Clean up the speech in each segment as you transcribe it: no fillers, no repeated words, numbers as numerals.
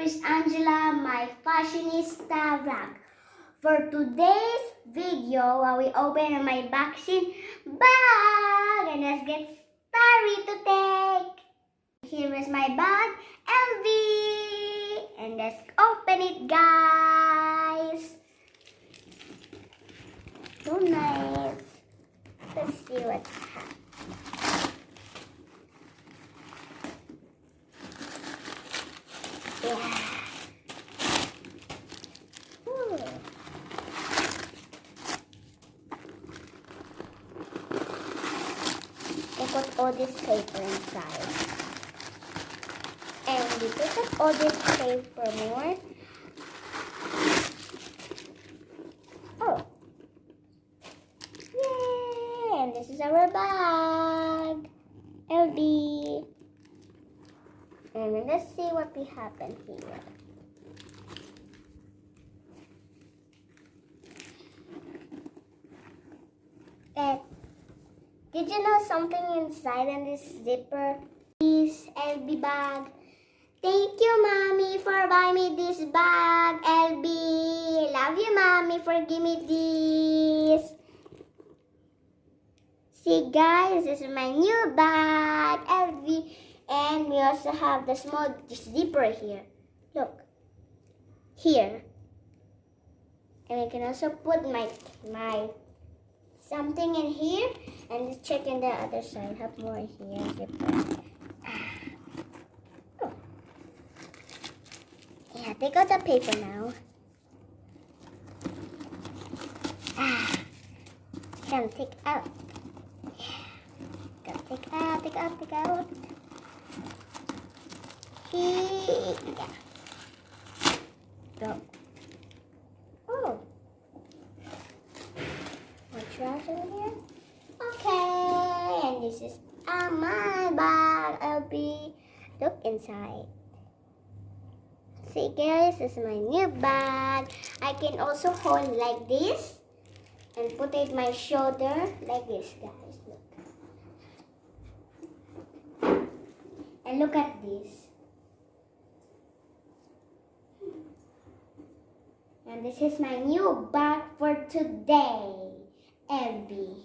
Kris Angela, my Fashionista vlog. For today's video, I will open my boxing bag and let's get started to take. Here is my bag, LV, and let's open it, guys. So nice. Let's see what's happening. Yeah. Ooh. I put all this paper inside. And we put all this paper more. Oh. Yay! And this is our bag. LB. And let's see what we have in here. Did you know something inside in this zipper? This LB bag. Thank you, Mommy, for buying me this bag, LB. Love you, Mommy, for giving me this. See, guys, this is my new bag, LB. And we also have the small zipper here. Look. Here. And I can also put my something in here. And let's check in the other side. Have more here. Zipper. Oh. Yeah, take out the paper now. Can take out. Yeah. Take out, take out. Yeah. Go. Oh. My trouser here. Okay. And this is my bag. LB. Look inside. See, guys, this is my new bag. I can also hold like this and put it my shoulder like this, guys. Look. And look at this. And this is my new bag for today, LB.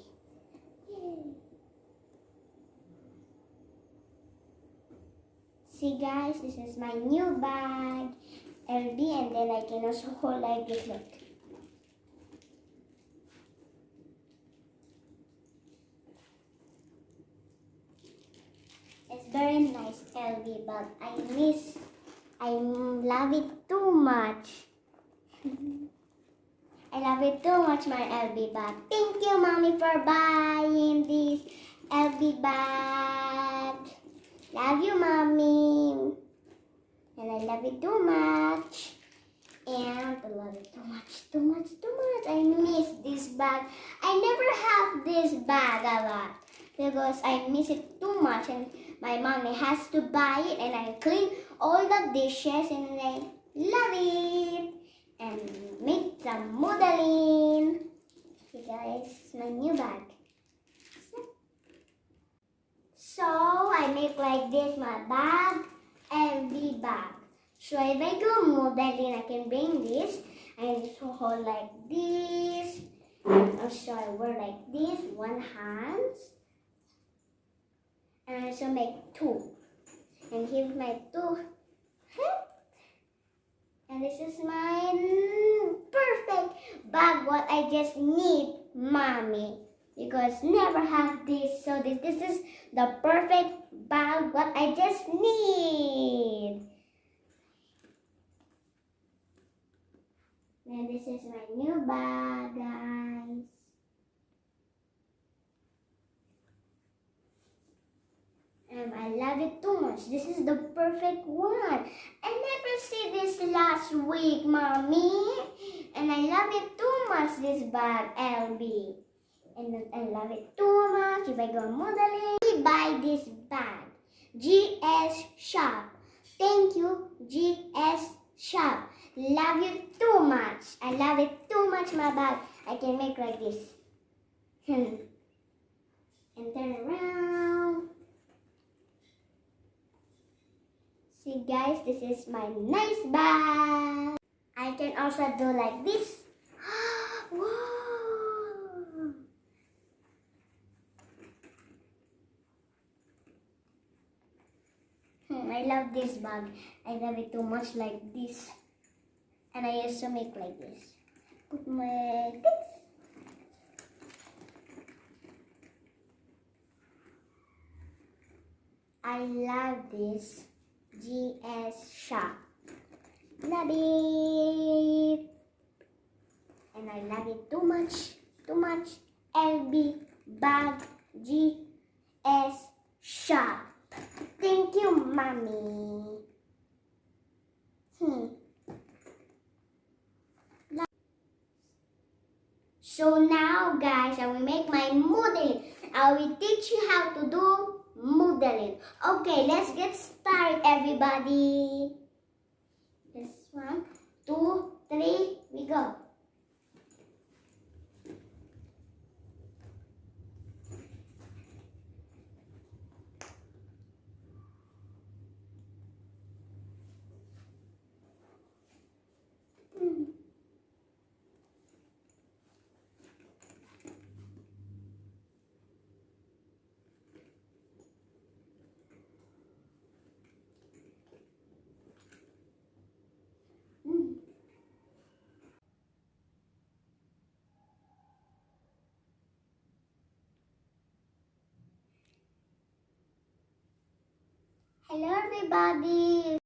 See, guys, this is my new bag, LB, and then I can also hold like this, look. It's very nice, LB, but I love it too much. I love it too much, my LB bag. Thank you, Mommy, for buying this LB bag. Love you, Mommy. And I love it too much. And I love it too much. I miss this bag. I never have this bag a lot because I miss it too much. And my mommy has to buy it. And I clean all the dishes and I love it. And make some modeling. See, guys, it's my new bag. So I make like this my bag and the bag. So if I go modeling, I can bring this and just hold like this. And also I wear like this, one hand. And I also make two. And here's my two. And this is my perfect bag, what I just need, Mommy. Because never have this. So this is the perfect bag, what I just need. And this is my new bag, guys. And I love it too much. This is the perfect one. I never see this last week, Mommy. And I love it too much, this bag, LB. And I love it too much. If I go modeling, buy this bag. GS Shop. Thank you, GS Shop. Love you too much. I love it too much, my bag. I can make like this. And turn around. See guys, this is my nice bag. I can also do like this. Wow! I love this bag. I love it too much like this. And I used to make like this. Put my things. I love this GS shop. Love it. And I love it too much. Too much. LB bag GS shop. Thank you, mommy. So now guys, I will make my modeling. I will teach you how to do modeling. Okay, let's get started everybody. This 1, 2, 3, we go. Hello everybody.